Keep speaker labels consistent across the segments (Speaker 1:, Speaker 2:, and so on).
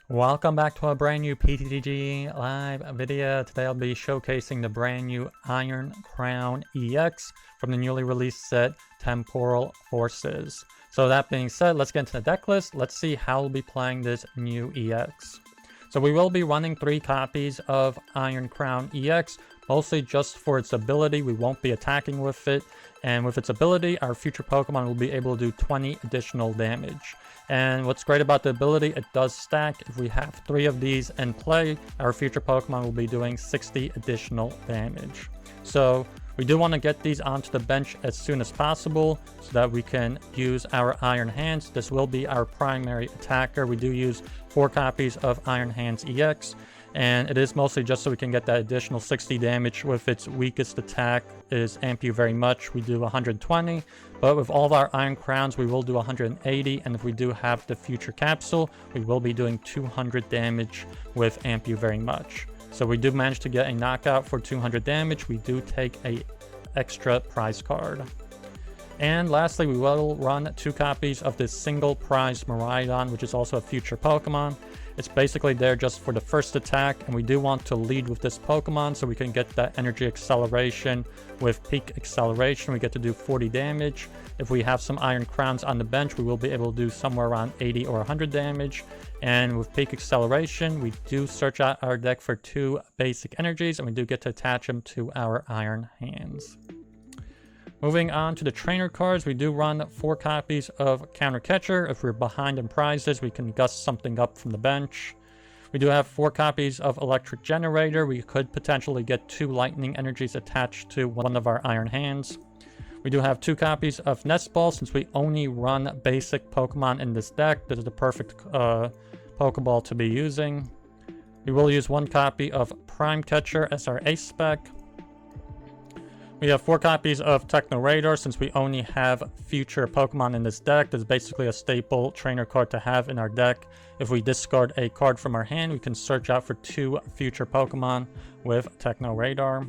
Speaker 1: Welcome back to a brand new ptcg live video. Today I'll be showcasing the brand new Iron Crown EX from the newly released set Temporal Forces. So that being said, let's get into the deck list. Let's see how we'll be playing this new EX. So we will be running 3 copies of Iron Crown EX, mostly just for its ability. We won't be attacking with it, and with its ability our future Pokemon will be able to do 20 additional damage. And what's great about the ability, it does stack. If we have 3 of these in play, our future Pokemon will be doing 60 additional damage. So we do want to get these onto the bench as soon as possible so that we can use our Iron Hands. This will be our primary attacker. We do use 4 copies of Iron Hands EX, and it is mostly just so we can get that additional 60 damage. With its weakest attack is Amp You Very Much. We do 120, but with all of our Iron Crowns we will do 180, and if we do have the future Capsule, we will be doing 200 damage with Amp You Very Much. So we do manage to get a knockout for 200 damage. We do take a extra prize card. And lastly, we will run 2 copies of this single prize Miraidon, which is also a future Pokemon. It's basically there just for the first attack, and we do want to lead with this Pokemon so we can get that energy acceleration. With peak acceleration, we get to do 40 damage. If we have some Iron Crowns on the bench, we will be able to do somewhere around 80 or 100 damage. And with peak acceleration, we do search out our deck for 2 basic energies, and we do get to attach them to our Iron Hands. Moving on to the trainer cards, we do run 4 copies of Counter Catcher. If we're behind in prizes, we can gust something up from the bench. We do have 4 copies of Electric Generator. We could potentially get 2 lightning energies attached to one of our Iron Hands. We do have 2 copies of Nest Ball. Since we only run basic Pokemon in this deck, this is the perfect Pokeball to be using. We will use 1 copy of Prime Catcher as our ace spec. We have 4 copies of Techno Radar. Since we only have future Pokemon in this deck, this is basically a staple trainer card to have in our deck. If we discard a card from our hand, we can search out for 2 future Pokemon with Techno Radar.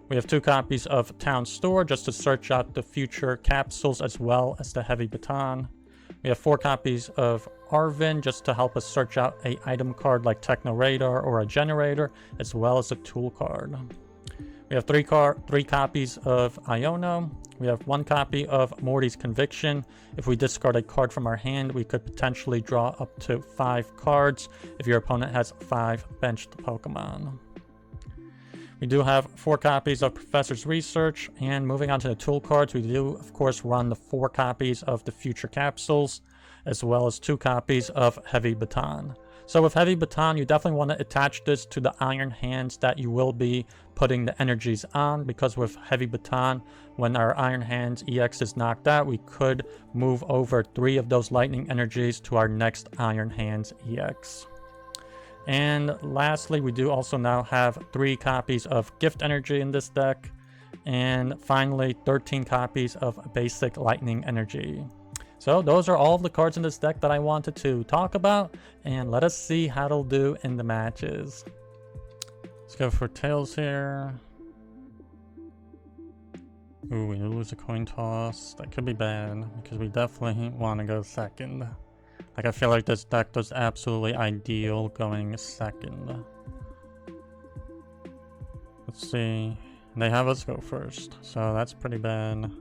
Speaker 1: We have 2 copies of Town Store just to search out the future capsules as well as the Heavy Baton. We have 4 copies of Arven just to help us search out a item card like Techno Radar or a generator, as well as a tool card. We have 3 copies of Iono. We have 1 copy of Morty's Conviction. If we discard a card from our hand, we could potentially draw up to 5 cards if your opponent has 5 benched Pokemon. We do have 4 copies of Professor's Research, and moving on to the tool cards, we do of course run the 4 copies of the future capsules, as well as 2 copies of Heavy Baton. So with Heavy Baton, you definitely want to attach this to the Iron Hands that you will be putting the energies on, because with Heavy Baton, when our Iron Hands EX is knocked out, we could move over 3 of those lightning energies to our next Iron Hands EX. And lastly, we do also now have 3 copies of Gift Energy in this deck, and finally 13 copies of Basic Lightning Energy. So those are all of the cards in this deck that I wanted to talk about, and let us see how it'll do in the matches. Let's go for Tails here. Ooh, we lose a coin toss. That could be bad, because we definitely want to go second. Like, I feel like this deck does absolutely ideal going second. Let's see. They have us go first, so that's pretty bad.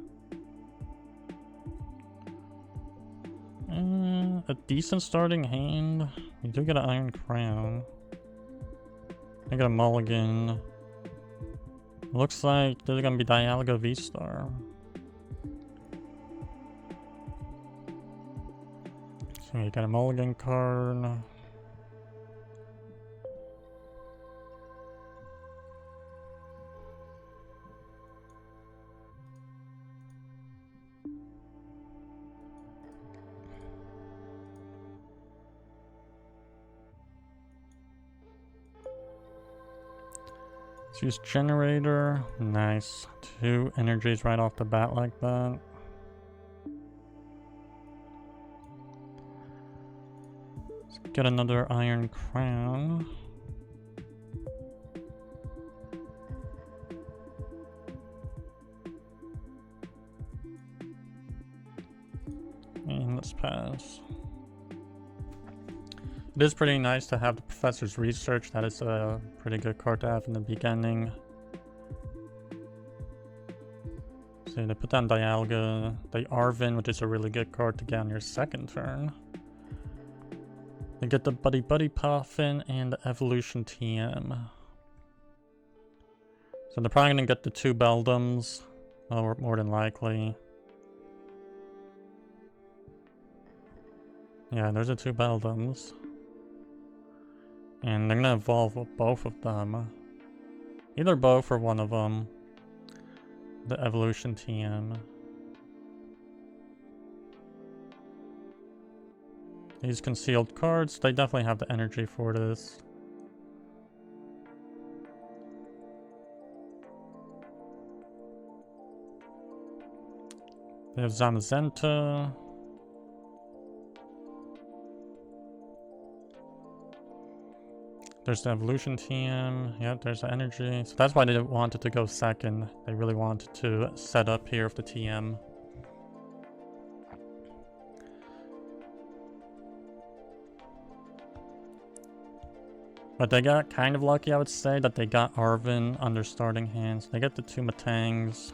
Speaker 1: A decent starting hand. We do get an Iron Crown. I got a mulligan. Looks like there's gonna be Dialga V-Star. So we got a mulligan card. Let's use Generator. Nice. 2 energies right off the bat like that. Let's get another Iron Crown. And let's pass. It is pretty nice to have the Professor's Research. That is a pretty good card to have in the beginning. See, they put down Dialga, the Arven, which is a really good card to get on your second turn. They get the Buddy Puffin and the Evolution TM. So they're probably going to get the 2 Beldums, more than likely. Yeah, there's the 2 Beldums. And they're going to evolve with both of them. Either both or one of them. The Evolution TM. These concealed cards, they definitely have the energy for this. They have Zamazenta. There's the Evolution TM. Yep, there's the energy. So that's why they wanted to go second. They really wanted to set up here with the TM. But they got kind of lucky, I would say, that they got Arven on their starting hands. They get the 2 Matangs.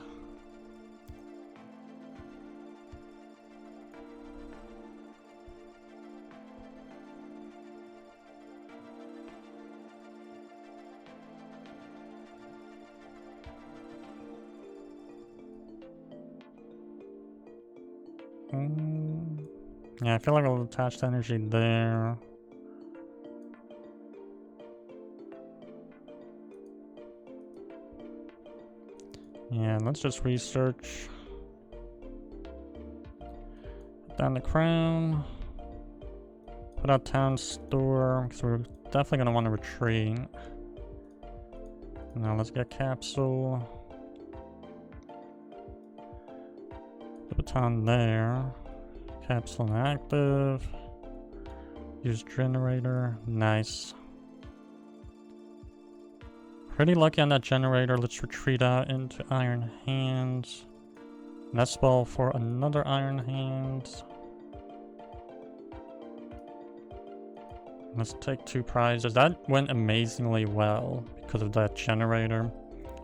Speaker 1: Yeah, I feel like I'll attach the energy there. Yeah, let's just research. Put down the crown. Put out Town Store, because we're definitely going to want to retreat. Now let's get Capsule. The baton there. Capsule inactive. Use generator. Nice. Pretty lucky on that generator. Let's retreat out into Iron Hands. Nest Ball for another Iron Hands. Let's take 2 prizes. That went amazingly well because of that generator.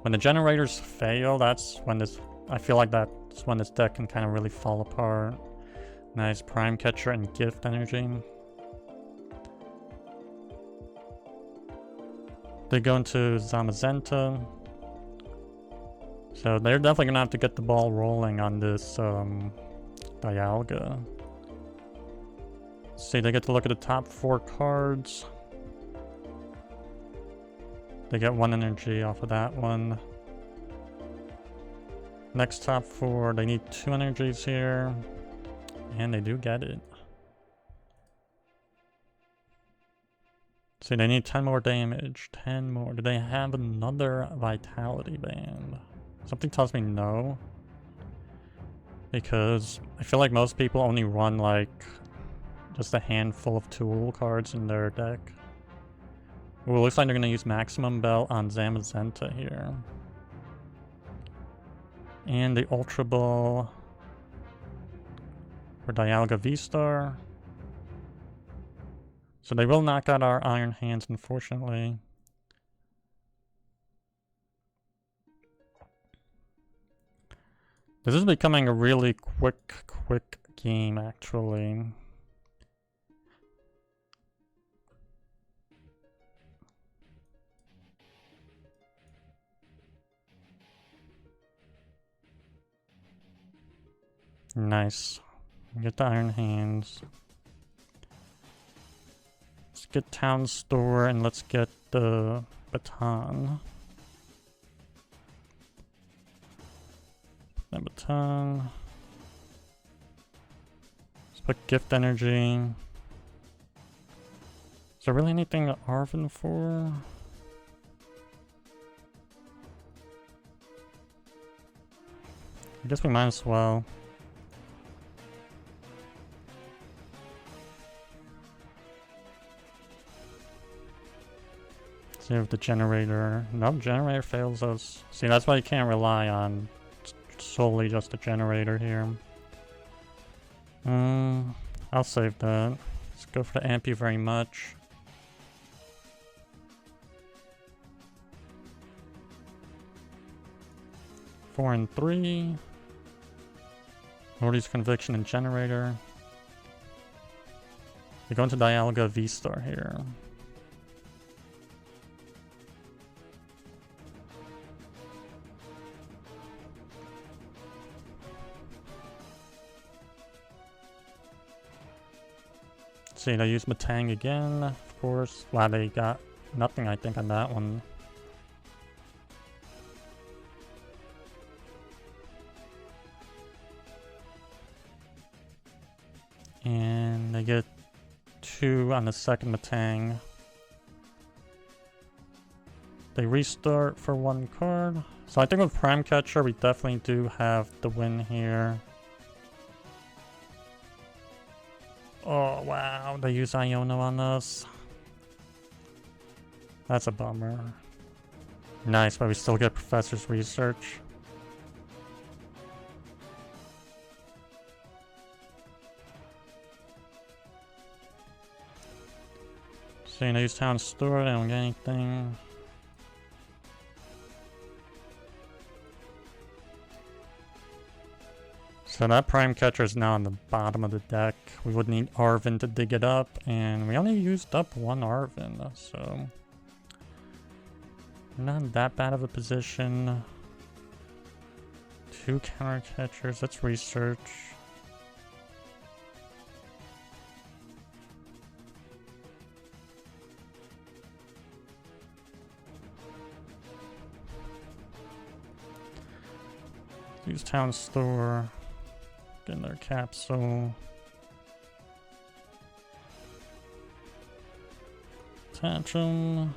Speaker 1: When the generators fail, that's when this... I feel like that's when this deck can kind of really fall apart. Nice Prime Catcher and Gift Energy. They go into Zamazenta. So they're definitely going to have to get the ball rolling on this Dialga. See, they get to look at the top 4 cards. They get 1 energy off of that one. Next top 4, they need 2 energies here. And they do get it. See, they need 10 more damage. 10 more. Do they have another Vitality Band? Something tells me no. Because I feel like most people only run like just a handful of tool cards in their deck. Ooh, looks like they're going to use Maximum Belt on Zamazenta here. And the Ultra Ball for Dialga V-Star. So they will knock out our Iron Hands, unfortunately. This is becoming a really quick game, actually. Nice. Get the Iron Hands. Let's get Town Store and let's get the baton. That baton. Let's put Gift Energy. Is there really anything to Arven for? I guess we might as well. See if the generator... Nope, generator fails us. See, that's why you can't rely on solely just the generator here. I'll save that. Let's Go for the Ampy very much. Four and 3. Morty's Conviction and Generator. We go into Dialga V-Star here. See, they use Matang again, of course. Wow, they got nothing, I think, on that one. And they get 2 on the second Matang. They restart for 1 card. So I think with Prime Catcher, we definitely do have the win here. Oh wow, they use Iono on us. That's a bummer. Nice, but we still get Professor's Research. So you know, use Town Store, they don't get anything. So that Prime Catcher is now on the bottom of the deck. We would need Arven to dig it up, and we only used up 1 Arven, so not that bad of a position. 2 counter catchers, let's research. Use Town Store. Get in their Capsule. Attach them.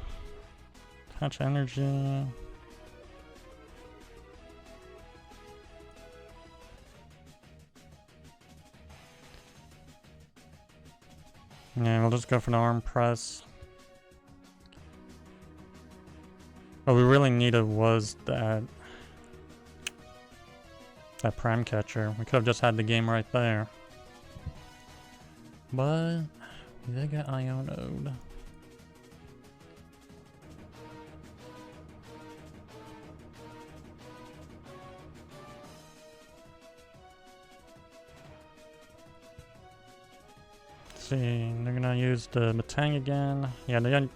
Speaker 1: Attach energy. Yeah, we'll just go for an arm press. What we really needed was that Prime Catcher. We could have just had the game right there. But we did get Iono'd. Let's see, they're gonna use the Matang again. Yeah, they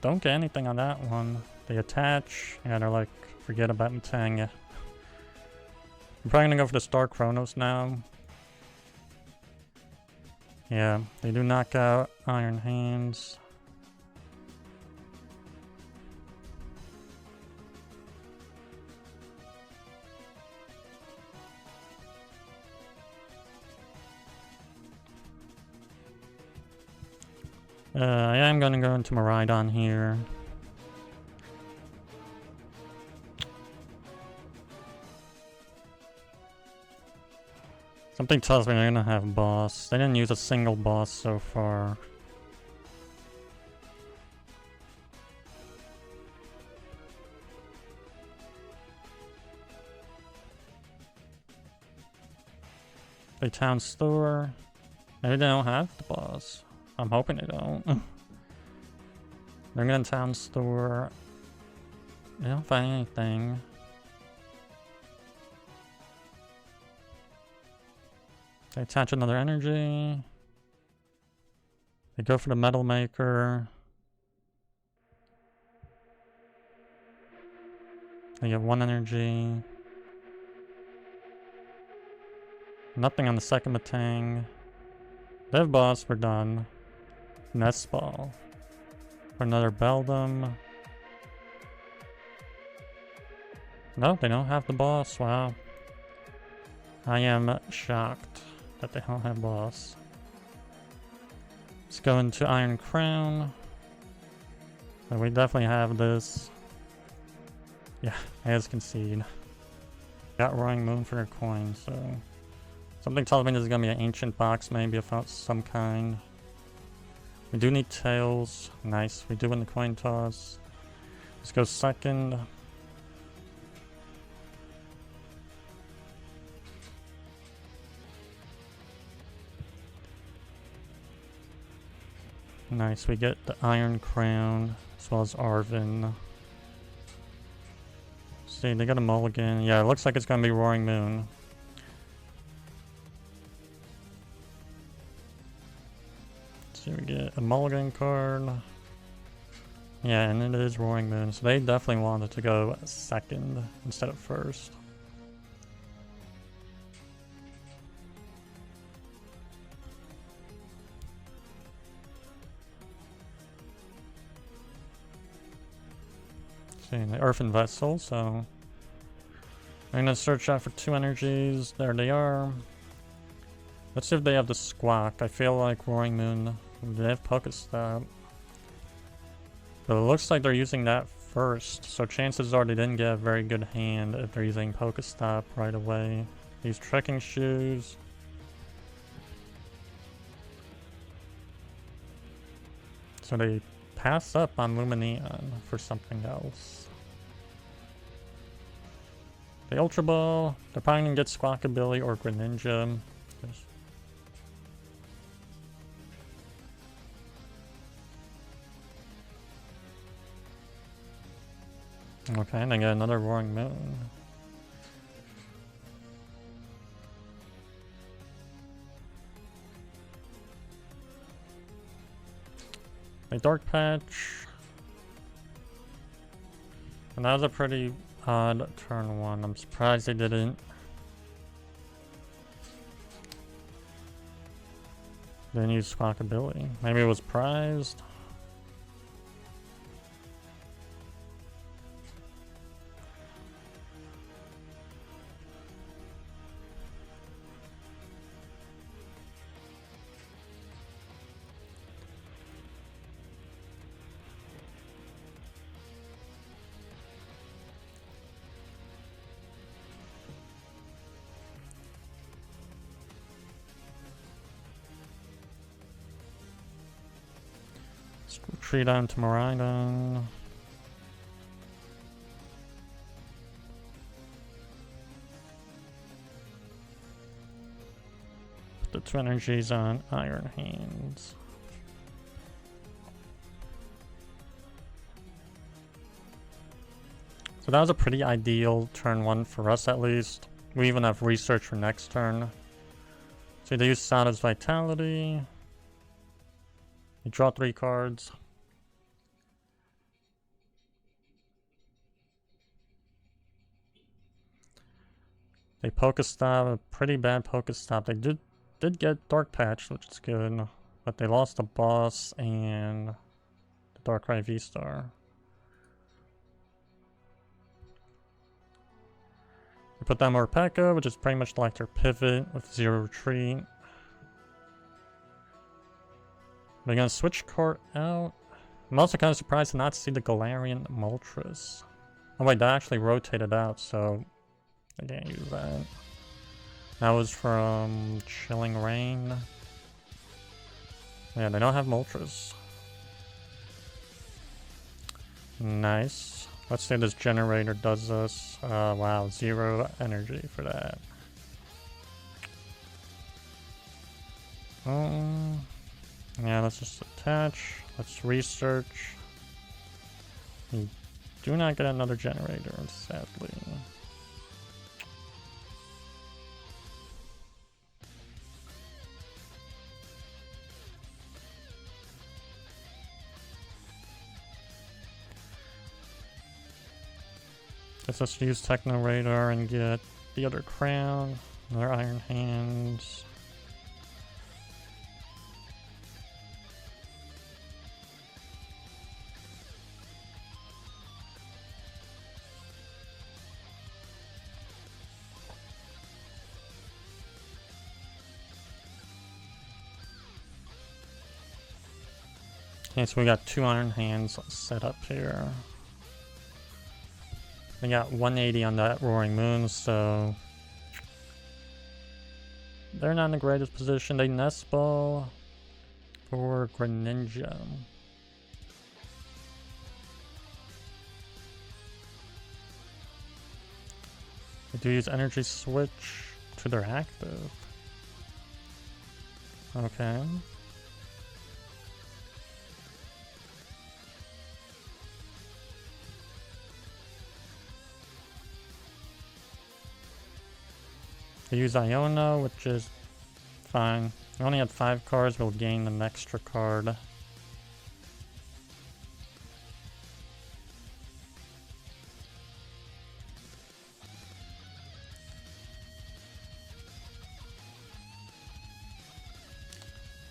Speaker 1: don't get anything on that one. They attach, and they're like, forget about Matang. I'm probably gonna go for the Star Chronos now. Yeah, they do knock out Iron Hands. I am gonna go into Miraidon here. Something tells me they're gonna have boss. They didn't use a single boss so far. They Town Store. Maybe they don't have the boss. I'm hoping they don't. They're gonna Town Store. They don't find anything. They attach another energy. They go for the Metal Maker. They get 1 energy. Nothing on the second Matang. Dev boss, we're done. Nest Ball. For another Beldum. No, they don't have the boss. Wow. I am shocked that they don't have boss. Let's go into Iron Crown. So we definitely have this. Yeah, as concede. Got Roaring Moon for a coin, so something tells me this is gonna be an ancient box, maybe of some kind. We do need tails. Nice. We do win the coin toss. Let's go second. Nice, we get the Iron Crown as well as Arven. See, they got a mulligan. Yeah, it looks like it's gonna be Roaring Moon. So we get a mulligan card. Yeah, and it is Roaring Moon, so they definitely wanted to go second instead of first. See, the Earthen Vessel, so I'm gonna search out for 2 energies. There they are. Let's see if they have the Squawk. I feel like Roaring Moon, they have Pokestop. But it looks like they're using that first, so chances are they didn't get a very good hand if they're using Pokestop right away. These trekking shoes. So they pass up on Lumineon for something else. The Ultra Ball, they're probably gonna get Squawkabilly or Greninja. Okay, and I get another Roaring Moon. A Dark Patch. And that was a pretty odd turn 1. I'm surprised they didn't. Didn't use Squawkabilly. Maybe it was prized. Let's retreat on to Miraidon. Put the 2 energies on Iron Hands. So that was a pretty ideal turn 1 for us at least. We even have research for next turn. So they use Sada's Vitality. You draw 3 cards. They Pokestop, a pretty bad Pokestop. They did get Dark Patch, which is good, but they lost the boss and the Darkrai V-Star. They put down Morpeko, which is pretty much like their pivot with 0 retreat. They're gonna switch card out. I'm also kind of surprised to not see the Galarian Moltres. Oh wait, that actually rotated out, so I can't use that. That was from Chilling Rain. Yeah, they don't have Moltres. Nice. Let's see if this generator does us. Wow, 0 energy for that. Yeah, let's just attach. Let's research. We do not get another generator, sadly. Let's use Techno Radar and get the other crown, another Iron Hands. Okay, so we got 2 Iron Hands set up here. They got 180 on that Roaring Moon, so they're not in the greatest position. They Nest Ball for Greninja. They do use Energy Switch to their active. Okay. We use Iono, which is fine. We only had 5 cards, we'll gain an extra card.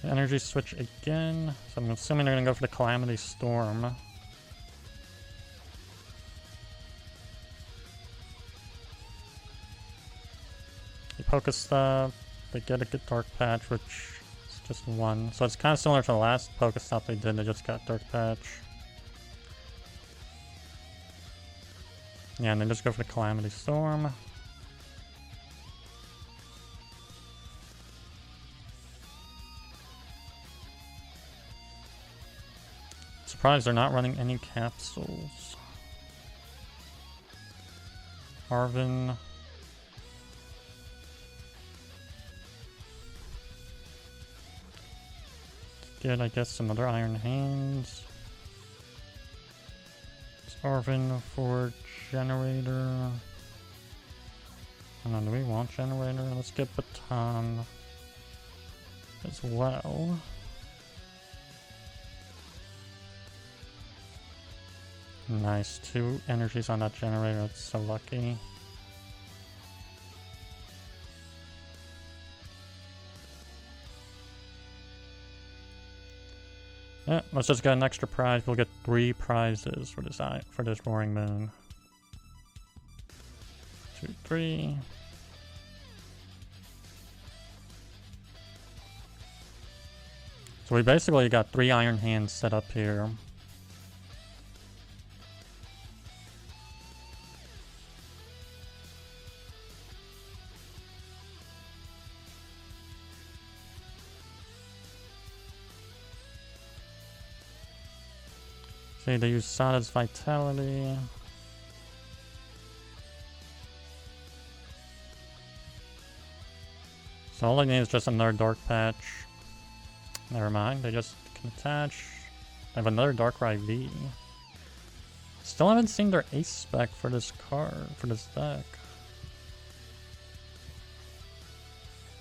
Speaker 1: Energy switch again, so I'm assuming they're gonna go for the Calamity Storm. You Pokestop, they get a good Dark Patch, which is just 1. So it's kind of similar to the last Pokestop they did, they just got Dark Patch. Yeah, and they just go for the Calamity Storm. Surprised they're not running any capsules. Arven. Get, I guess, some other Iron Hands. It's Arven for Generator. Hold on, do we want Generator? Let's get Baton as well. Nice, 2 energies on that generator, that's so lucky. Yeah, let's just get an extra prize. We'll get 3 prizes for this Roaring Moon. 2, 3. So we basically got 3 Iron Hands set up here. Okay, they use Sada's Vitality. So all I need is just another Dark Patch. Never mind, they just can attach. I have another Darkrai V. Still haven't seen their ace spec for this card, for this deck.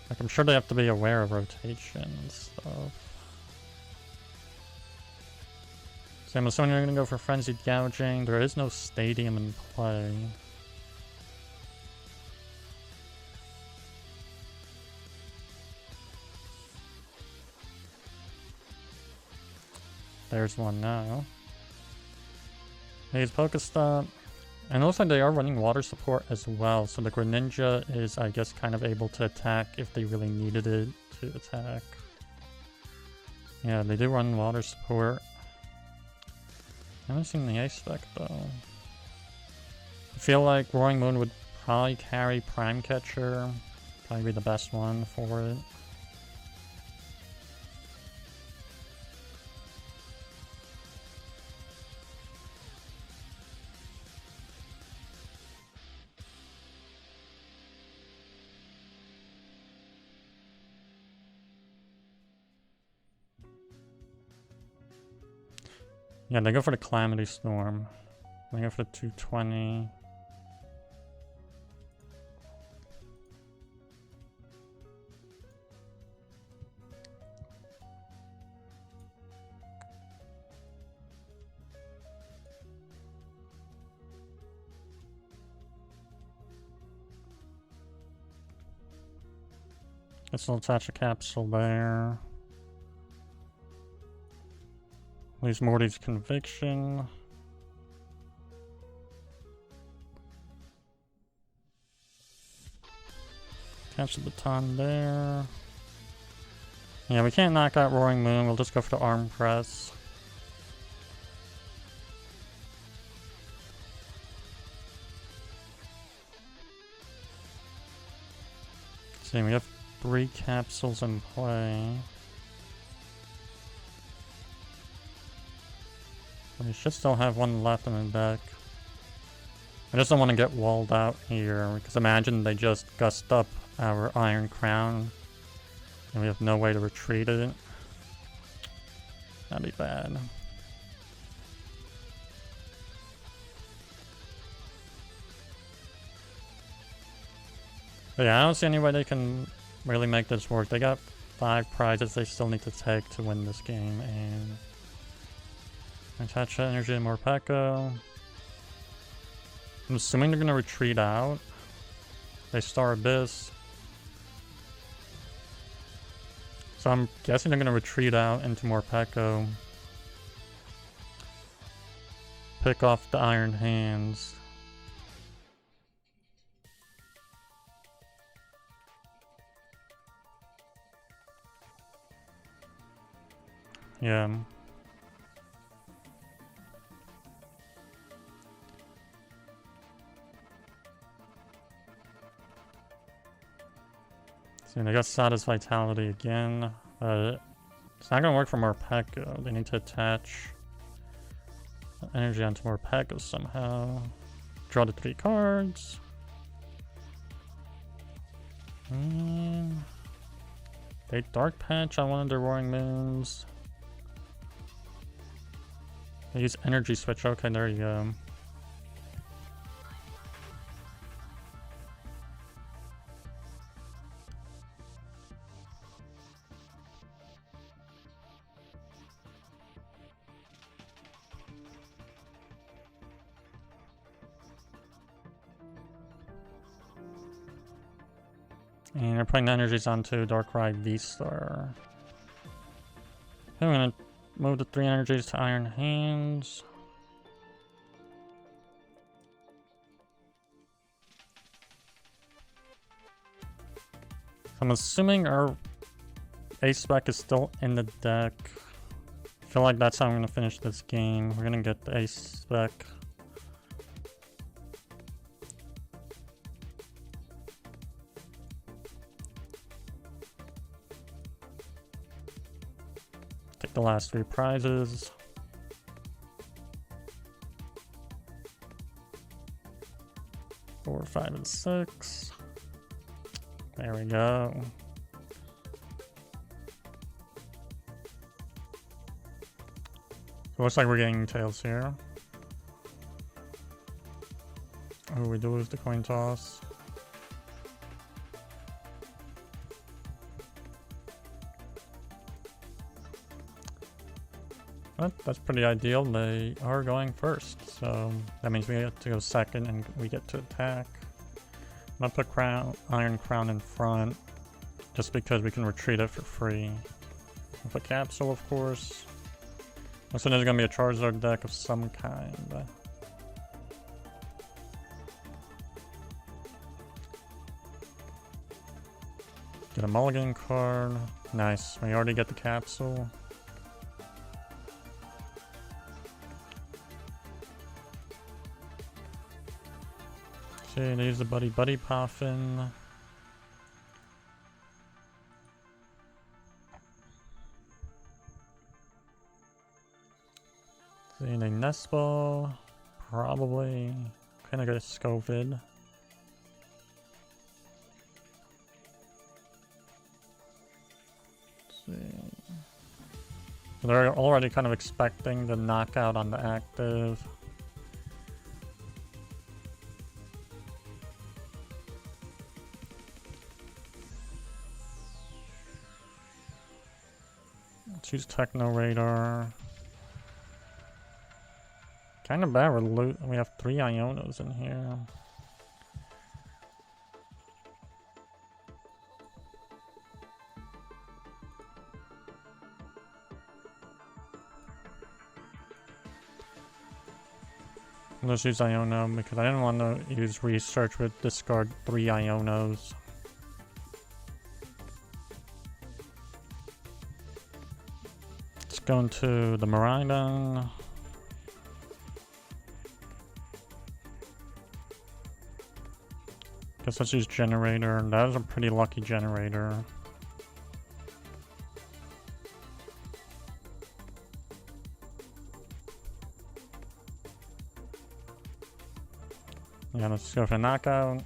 Speaker 1: Like, I'm sure they have to be aware of rotation and stuff. So I'm assuming they're going to go for Frenzied Gouging. There is no Stadium in play. There's one now. He's Pokestop. And it looks like they are running water support as well. So the Greninja is, I guess, kind of able to attack if they really needed it to attack. Yeah, they do run water support. I haven't seen the ace spec though. I feel like Roaring Moon would probably carry Prime Catcher. Probably be the best one for it. Yeah, they go for the Calamity Storm. They go for the 220. Guess we'll attach a capsule there. Leaves Morty's Conviction. Catch the Baton there. Yeah, we can't knock out Roaring Moon. We'll just go for the Arm Press. See, we have 3 capsules in play. We should still have 1 left in the deck. I just don't want to get walled out here, because imagine they just gust up our Iron Crown and we have no way to retreat it. That'd be bad. But yeah, I don't see any way they can really make this work. They got 5 prizes they still need to take to win this game, and attach that energy to more Pekko. I'm assuming they're gonna retreat out. They Star Abyss. So I'm guessing they're gonna retreat out into more Pekko. Pick off the Iron Hands. Yeah. So they got Status Vitality again, but it's not gonna work for more Pekko. They need to attach energy onto more Pekko somehow. Draw the 3 cards. They Dark Patch on one of their Roaring Moons. They use Energy Switch. Okay, there you go. And they're putting the energies onto Darkrai V-Star. I'm gonna move the 3 energies to Iron Hands. I'm assuming our Ace Spec is still in the deck. I feel like that's how I'm gonna finish this game. We're gonna get the Ace Spec. Take the last 3 prizes. Four, 5, and 6. There we go. So looks like we're getting tails here. Oh, we do lose the coin toss. But that's pretty ideal. They are going first, so that means we get to go second and we get to attack. I'm gonna put Iron Crown in front just because we can retreat it for free. I'll put Capsule, of course. Also, there's gonna be a Charizard deck of some kind. Get a mulligan card. Nice. We already get the Capsule. Okay, they use the Buddy PAF in. Seeing a Nest Ball, probably. Kind of get a Scovid. Let's see. So they're already kind of expecting the knockout on the active. Choose Techno Radar. Kind of bad. We have 3 Ionos in here. Let's use Iono because I didn't want to use Research with discard 3 Ionos. Going to the Miraidon. Guess let's use Generator. That was a pretty lucky Generator. Yeah, let's go for knockout.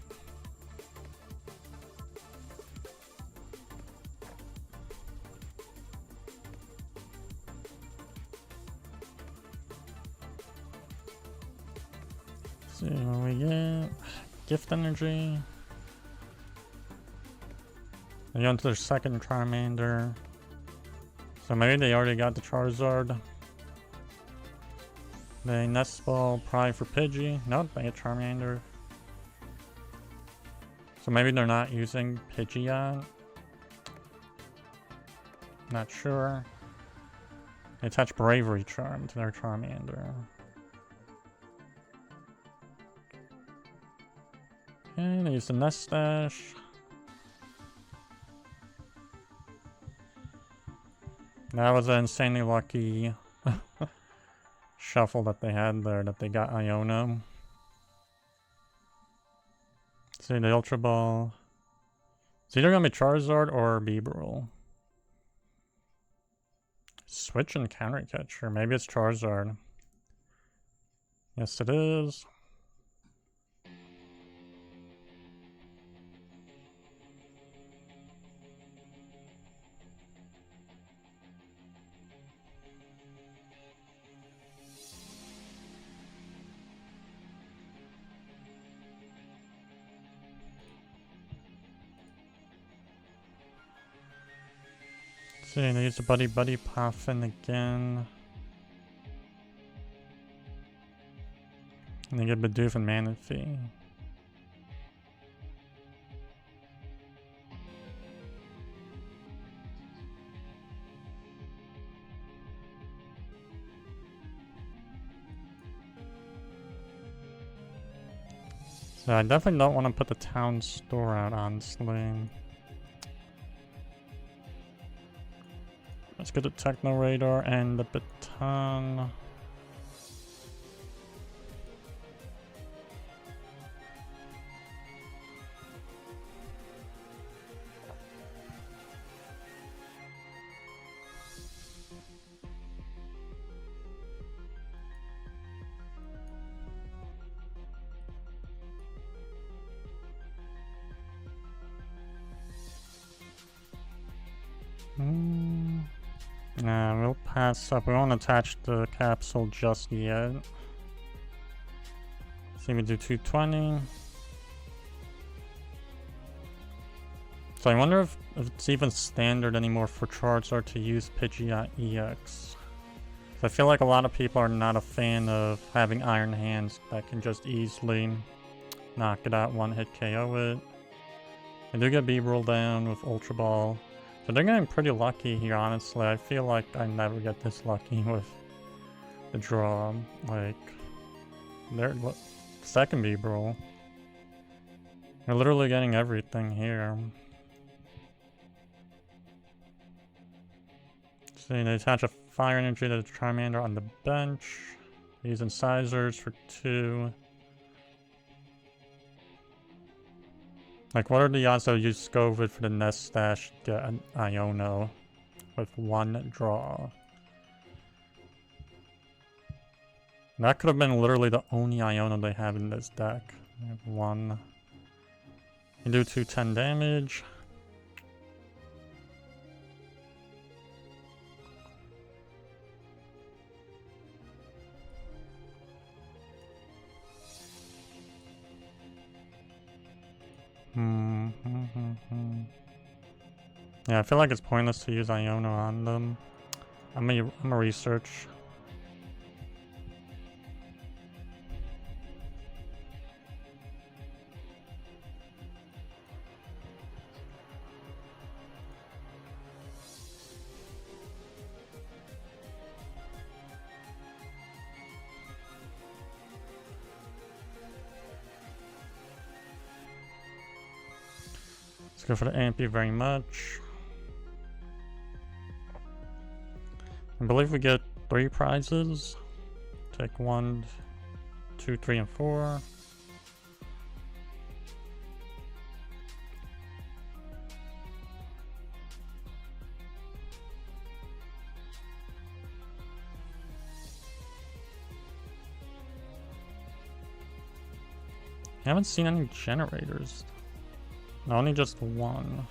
Speaker 1: See what we get. Gift Energy. They go into their second Charmander. So maybe they already got the Charizard. They Nest Ball probably for Pidgey. Nope, they get Charmander. So maybe they're not using Pidgey yet. Not sure. They attach Bravery Charm to their Charmander. Okay, they use the Nest Dash. That was an insanely lucky shuffle that they had there, that they got Iono. See the Ultra Ball. It's either gonna be Charizard or Beebrel. Switch and Counter Catcher. Maybe it's Charizard. Yes, it is. See, they use the Buddy PAF in again. And they get Bidoof and Manaphy. So I definitely don't want to put the Town Store out, honestly. Let's get the Techno Radar and the Baton. Nah, we'll pass up. We won't attach the capsule just yet. See, we do 220. So I wonder if it's even standard anymore for Charizard to use Pidgey EX. So I feel like a lot of people are not a fan of having Iron Hands that can just easily knock it out, one hit KO it. I do get Beebrel down with Ultra Ball. So they're getting pretty lucky here, honestly. I feel like I never get this lucky with the draw. Like, they're second Beebrel. They're literally getting everything here. See, they attach a Fire Energy to the Charmander on the bench. Using Incisors for 2. Like, what are the odds that you use Scovid for the Nest Dash to get an Iono with 1 draw? That could have been literally the only Iono they have in this deck. They have 1. You do 210 damage. Yeah, I feel like it's pointless to use Iono on them. I'm a research. Let's go for the Ampy very much. I believe we get 3 prizes. Take 1, 2, 3, and 4. I haven't seen any generators. No, only just 1.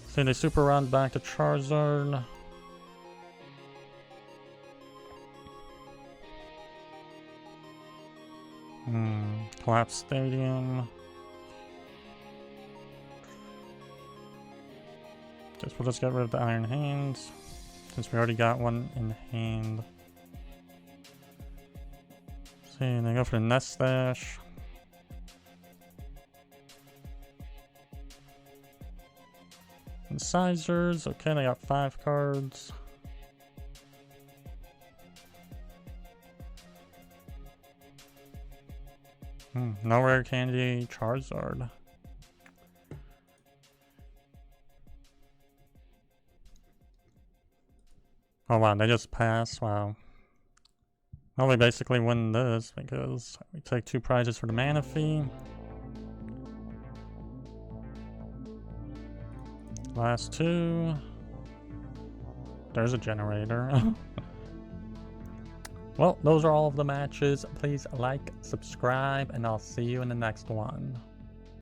Speaker 1: See, they super round back to Charizard. Collapse Stadium. Guess we'll just get rid of the Iron Hands, since we already got one in hand. See, and then go for the Nest Stash. Incisors, okay, they got 5 cards. No rare candy, Charizard. Oh wow, they just pass, wow. Well, we basically win this because we take 2 prizes for the mana fee. Last 2. There's a generator. Well, those are all of the matches. Please like, subscribe, and I'll see you in the next one.